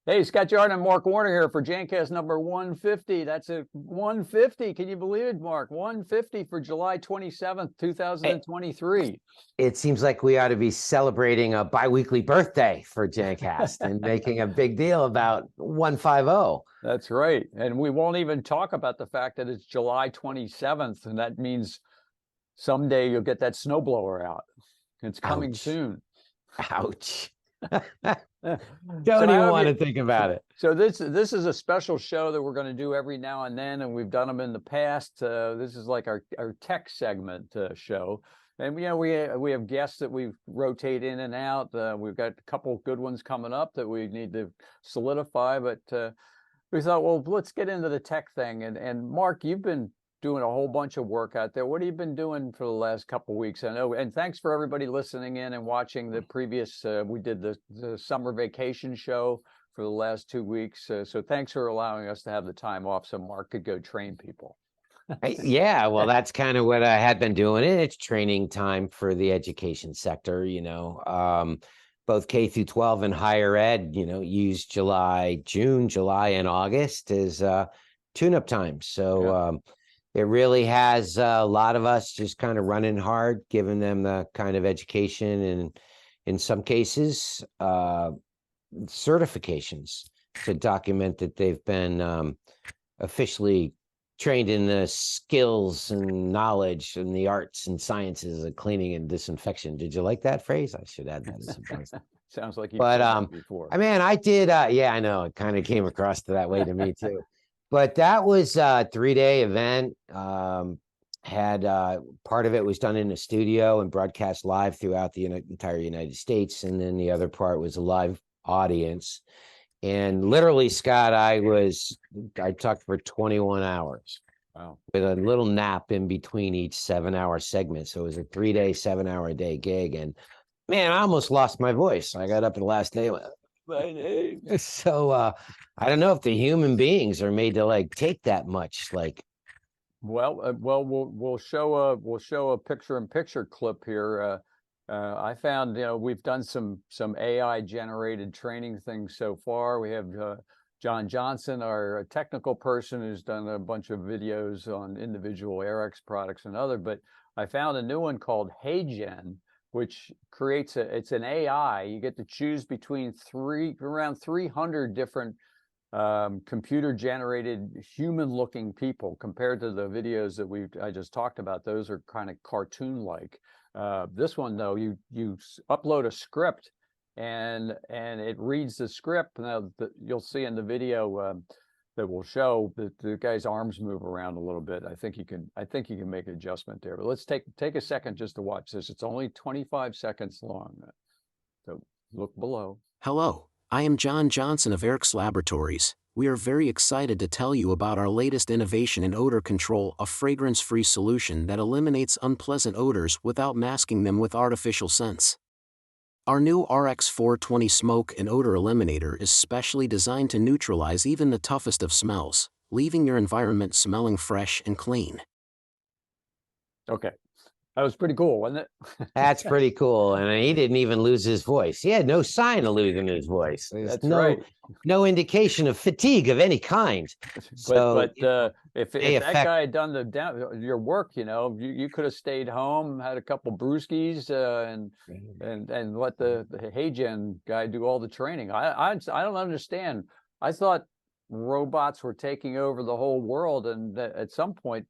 Hey, Scott Jordan and Mark Warner here for Jancast number 150. That's a 150. Can you believe it, Mark? 150 for July 27th, 2023. It seems like we ought to be celebrating a biweekly birthday for Jancast and making a big deal about 150. That's right. And we won't even talk about the fact that it's July 27th, and that means someday you'll get that snowblower out. It's coming soon. Ouch. Don't even want to think about it. So this is a special show that we're going to do every now and then, and we've done them in the past. This is like our tech segment show, and we have guests that we rotate in and out. We've got a couple good ones coming up that we need to solidify, but we thought, well, let's get into the tech thing. And Mark, you've been doing a whole bunch of work out there. What have you been doing for the last couple of weeks? I know, and thanks for everybody listening in and watching the previous, we did the summer vacation show for the last 2 weeks. So thanks for allowing us to have the time off so Mark could go train people. Yeah, well, that's kind of what I had been doing. It's training time for the education sector, both K through 12 and higher ed, use June, July, and August as tune-up time. So, it really has a lot of us just kind of running hard, giving them the kind of education and in some cases, certifications to document that they've been officially trained in the skills and knowledge and the arts and sciences of cleaning and disinfection. Did you like that phrase? I should add that as a Sounds like you've said that before. I mean, I did. Yeah, I know. It kind of came across that way to me too. But that was a 3-day event. Had part of it was done in a studio and broadcast live throughout the entire United States. And then the other part was a live audience. And literally, Scott, I talked for 21 hours. Wow. With a little nap in between each 7-hour segment. So it was a 3-day, 7-hour-a-day gig. And man, I almost lost my voice. I got up the last day. So I don't know if the human beings are made to take that much. We'll show a picture-in-picture clip here. I found we've done some AI generated training things so far. We have John Johnson, our technical person, who's done a bunch of videos on individual Airx products and other. But I found a new one called HeyGen, which creates it's an AI. You get to choose between around 300 different computer generated human looking people, compared to the videos that I just talked about. Those are kind of cartoon like. This one though, you upload a script and it reads the script. Now you'll see in the video that will show that the guy's arms move around a little bit. I think you can make an adjustment there. But let's take a second just to watch this. It's only 25 seconds long. So look below. Hello, I am John Johnson of Airx Laboratories. We are very excited to tell you about our latest innovation in odor control, a fragrance-free solution that eliminates unpleasant odors without masking them with artificial scents. Our new RX420 smoke and odor eliminator is specially designed to neutralize even the toughest of smells, leaving your environment smelling fresh and clean. Okay. That was pretty cool, wasn't it? That's pretty cool. And he didn't even lose his voice. He had no sign of losing his voice. That's right. No indication of fatigue of any kind. But if that guy had done your work, you could have stayed home, had a couple brewskis, and let the HeyGen guy do all the training. I don't understand. I thought robots were taking over the whole world, and at some point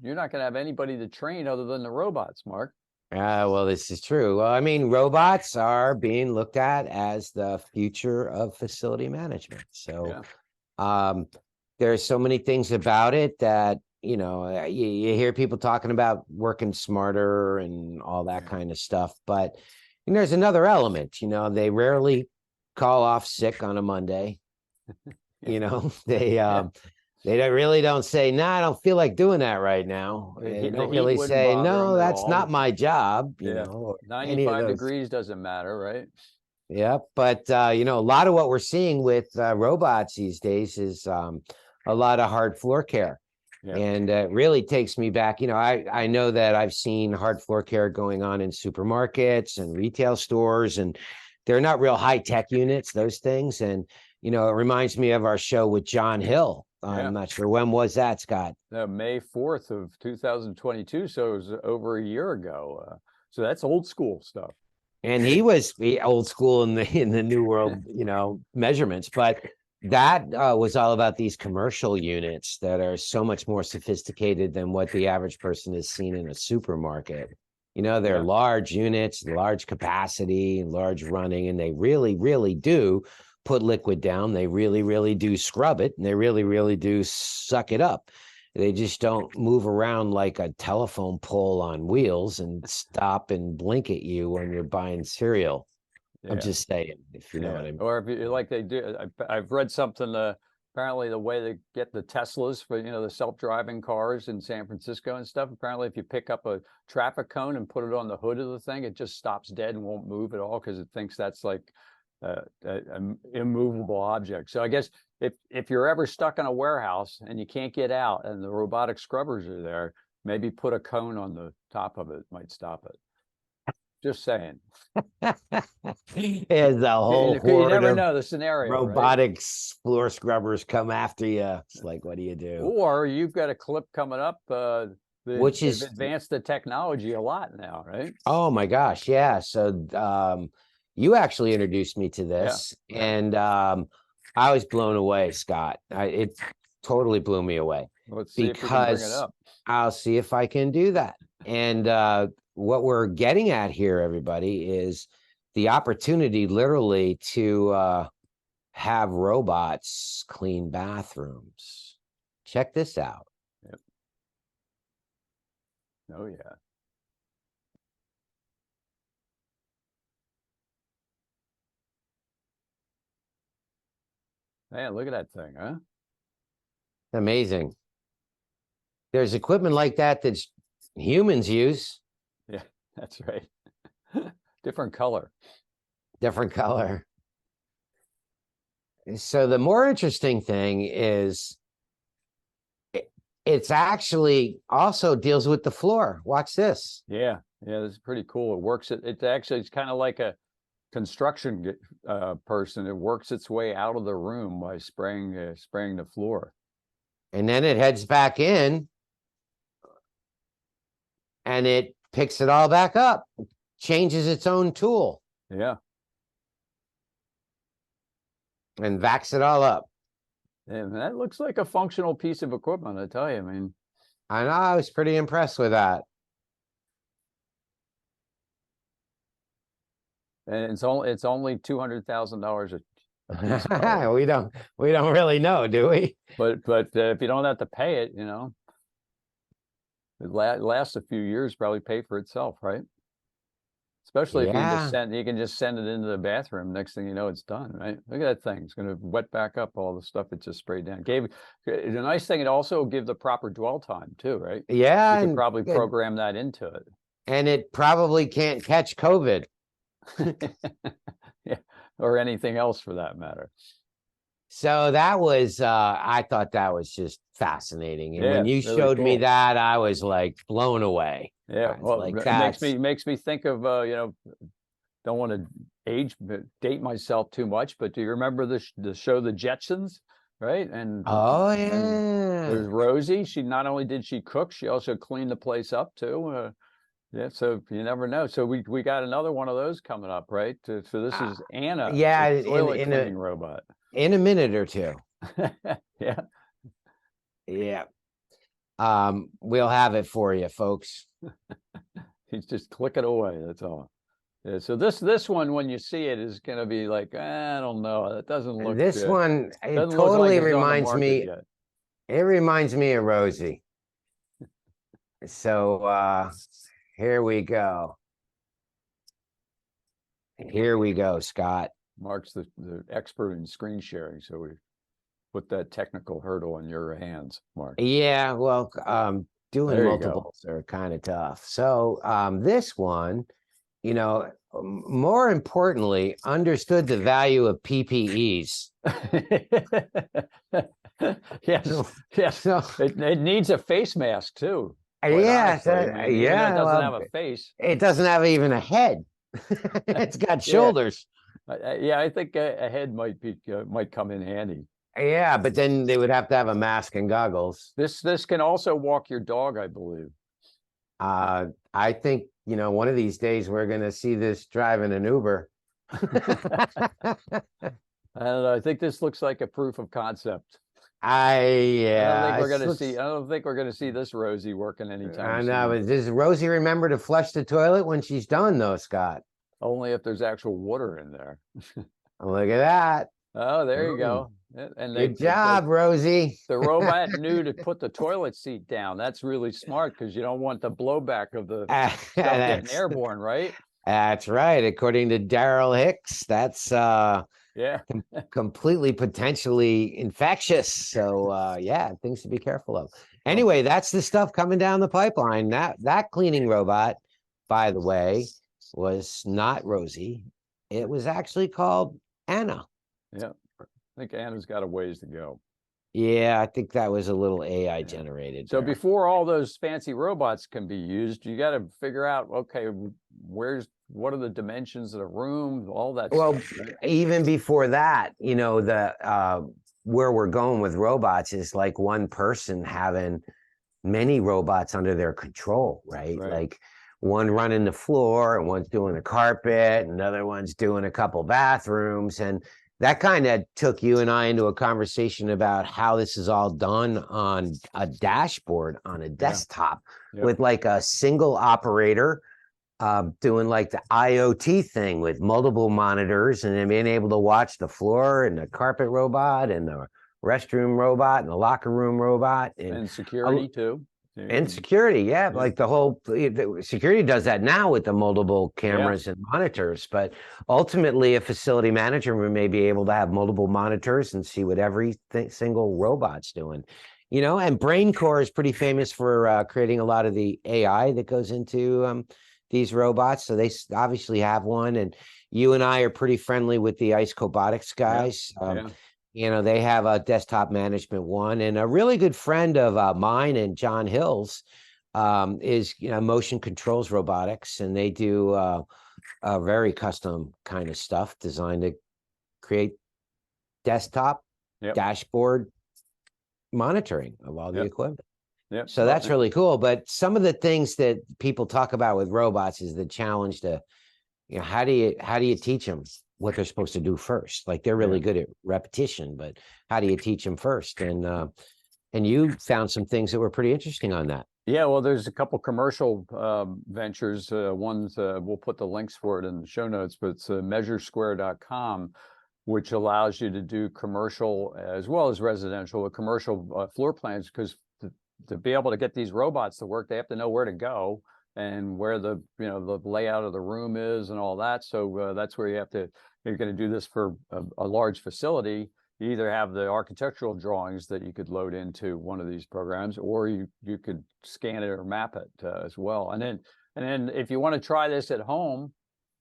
you're not going to have anybody to train other than the robots, Mark. Well, this is true. Well, I mean, robots are being looked at as the future of facility management. So there's so many things about it that you hear people talking about working smarter and all that kind of stuff, but there's another element. They rarely call off sick on a Monday. They really don't say, "No, I don't feel like doing that right now." They don't really say, "No, that's not my job." 95 degrees doesn't matter, right? Yeah, but a lot of what we're seeing with robots these days is a lot of hard floor care. Yeah. And it really takes me back. I know that I've seen hard floor care going on in supermarkets and retail stores, and they're not real high-tech units, those things. And you know, it reminds me of our show with John Hill. Yeah. I'm not sure, when was that, Scott? May 4th of 2022. So it was over a year ago. So that's old school stuff. And he was old school in the new world, you know, measurements, but that was all about these commercial units that are so much more sophisticated than what the average person has seen in a supermarket. You know, they're large units, large capacity, large running, and they really, really do put liquid down. They really, really do scrub it, and they really, really do suck it up. They just don't move around like a telephone pole on wheels and stop and blink at you when you're buying cereal. I'm just saying, if you know what I mean. Or if you like they do, I've read something, apparently the way they get the Teslas for, you know, the self-driving cars in San Francisco and stuff, apparently if you pick up a traffic cone and put it on the hood of the thing, it just stops dead and won't move at all because it thinks that's like an immovable object. So I guess if you're ever stuck in a warehouse and you can't get out and the robotic scrubbers are there, maybe put a cone on the top of it, might stop it. Just saying. There's a whole you never know the scenario. Robotics floor scrubbers come after you. It's like, what do you do? Or you've got a clip coming up, which is advanced the technology a lot now, right? Oh my gosh, yeah. So you actually introduced me to this, and I was blown away, Scott. It totally blew me away. Let's see if we can bring it up. I'll see if I can do that. And what we're getting at here, everybody, is the opportunity literally to have robots clean bathrooms. Check this out. Yep. Oh, yeah. Man, look at that thing, huh? Amazing. There's equipment like that that's humans use. Yeah, that's right. Different color. Different color. So the more interesting thing is it's actually also deals with the floor. Watch this. Yeah, this is pretty cool. It works. It's actually, it's kind of like a construction person. It works its way out of the room by spraying the floor. And then it heads back in and it picks it all back up, changes its own tool. Yeah. And vacs it all up. And that looks like a functional piece of equipment, I tell you. I mean, I know, I was pretty impressed with that. And it's only $200,000 a piece. we don't really know, do we? But if you don't have to pay it, you know, it lasts a few years, probably pay for itself, right? Especially if you can just send it into the bathroom. Next thing you know, it's done, right? Look at that thing. It's going to wet back up all the stuff it just sprayed down. The nice thing, it also give the proper dwell time too, right? Yeah. You can probably program that into it. And it probably can't catch COVID. Yeah, or anything else for that matter. So that was, I thought that was just fascinating. And when you really showed cool. me that, I was like blown away. Yeah, well, like it makes me think of, you know, don't want to date myself too much, but do you remember the show The Jetsons, right? And oh yeah, and there's Rosie. She not only did she cook, she also cleaned the place up too. Yeah, so you never know. So we got another one of those coming up, right? So this is Anna, yeah, toilet cleaning robot. In a minute or two. Yeah. Yeah. We'll have it for you, folks. He's just clicking away. That's all. Yeah. So this one, when you see it, is going to be like, I don't know. It doesn't look. This good. one, it Doesn't totally look like reminds me. yet. It reminds me of Rosie. So here we go. Here we go, Scott. Mark's the expert in screen sharing, so we put that technical hurdle in your hands, Mark. Yeah, well, doing multiples are kind of tough. So this one, you know, more importantly, understood the value of PPEs. Yes. So, it needs a face mask too. Yeah, it doesn't have a face. It doesn't have even a head. It's got shoulders. Yeah, I think a head might come in handy. Yeah, but then they would have to have a mask and goggles. This can also walk your dog, I believe. I think, one of these days we're going to see this driving an Uber. And I think this looks like a proof of concept. Yeah, I don't think we're gonna see this Rosie working anytime I soon. know. But does Rosie remember to flush the toilet when she's done, though, Scott? Only if there's actual water in there. Look at that. Oh, there you Boom. go. And Good job, Rosie. the robot knew to put the toilet seat down. That's really smart because you don't want the blowback of the stuff getting airborne, right? That's right. According to Daryl Hicks, that's Yeah. completely potentially infectious. So yeah, things to be careful of. Anyway, that's the stuff coming down the pipeline. That cleaning robot, by the way, was not Rosie. It was actually called Anna. Yeah. I think Anna's got a ways to go. Yeah, I think that was a little AI generated. So there. before all those fancy robots can be used, you got to figure out, okay, what are the dimensions of the room, all that stuff. Right? Even before that, where we're going with robots is like one person having many robots under their control, right? Like one running the floor and one's doing the carpet, another one's doing a couple bathrooms. And that kind of took you and I into a conversation about how this is all done on a dashboard on a desktop with like a single operator doing like the IoT thing with multiple monitors and then being able to watch the floor and the carpet robot and the restroom robot and the locker room robot and security too. And security, like the whole security does that now with the multiple cameras and monitors. But ultimately, a facility manager may be able to have multiple monitors and see what every single robot's doing. And BrainCore is pretty famous for creating a lot of the AI that goes into these robots. So they obviously have one, and you and I are pretty friendly with the Ice Cobotics guys. They have a desktop management one, and a really good friend of mine and John Hill's is Motion Controls Robotics, and they do a very custom kind of stuff designed to create desktop dashboard monitoring of all the equipment. So that's really cool. But some of the things that people talk about with robots is the challenge to, how do you teach them what they're supposed to do first? Like they're really good at repetition, but how do you teach them first? And you found some things that were pretty interesting on that. Yeah, well, there's a couple commercial ventures. One's we'll put the links for it in the show notes, but it's measuresquare.com, which allows you to do commercial as well as residential, commercial floor plans, because to be able to get these robots to work, they have to know where to go and where the layout of the room is and all that. So that's where you're going to do this for a large facility. You either have the architectural drawings that you could load into one of these programs, or you could scan it or map it as well. And then if you want to try this at home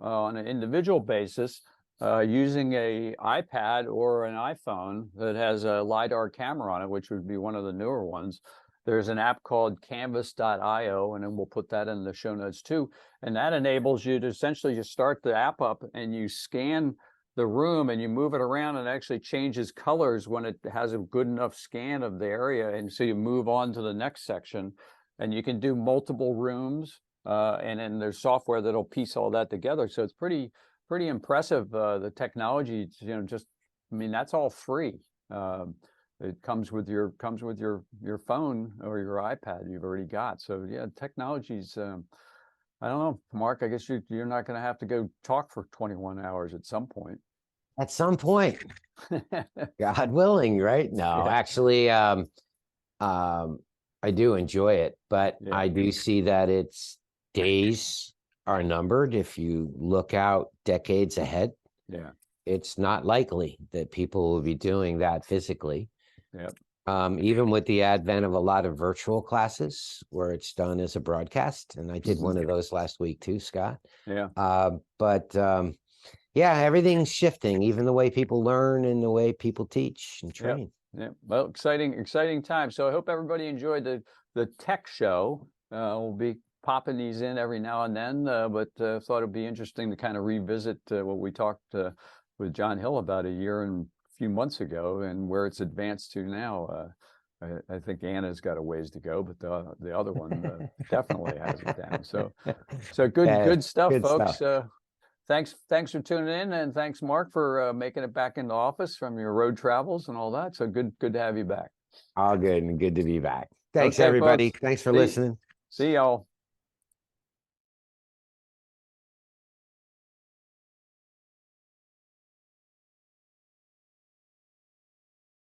on an individual basis, using a iPad or an iPhone that has a LiDAR camera on it, which would be one of the newer ones, there's an app called canvas.io, and then we'll put that in the show notes too. And that enables you to essentially just start the app up and you scan the room and you move it around, and it actually changes colors when it has a good enough scan of the area. And so you move on to the next section, and you can do multiple rooms. And then there's software that'll piece all that together. So it's pretty impressive. The technology, that's all free. It comes with your phone or your iPad you've already got. So yeah, technology's I don't know, Mark, I guess you're not going to have to go talk for 21 hours at some point. At some point, God willing, right? No, actually, I do enjoy it, but I do see that its days are numbered. If you look out decades ahead, it's not likely that people will be doing that physically. Even with the advent of a lot of virtual classes where it's done as a broadcast, and I did one of those last week too, Scott. Everything's shifting, even the way people learn and the way people teach and train. Well, exciting time. So I hope everybody enjoyed the tech show. We'll be popping these in every now and then, but thought it'd be interesting to kind of revisit what we talked with John Hill about a year and a few months ago, and where it's advanced to now. I think Anna's got a ways to go, but the other one definitely has it down. So good stuff, good folks. stuff. Thanks for tuning in, and thanks, Mark, for making it back into office from your road travels and all that. So good to have you back. All good, and good to be back. Thanks, Okay, everybody. folks. Thanks for See- listening. See y'all.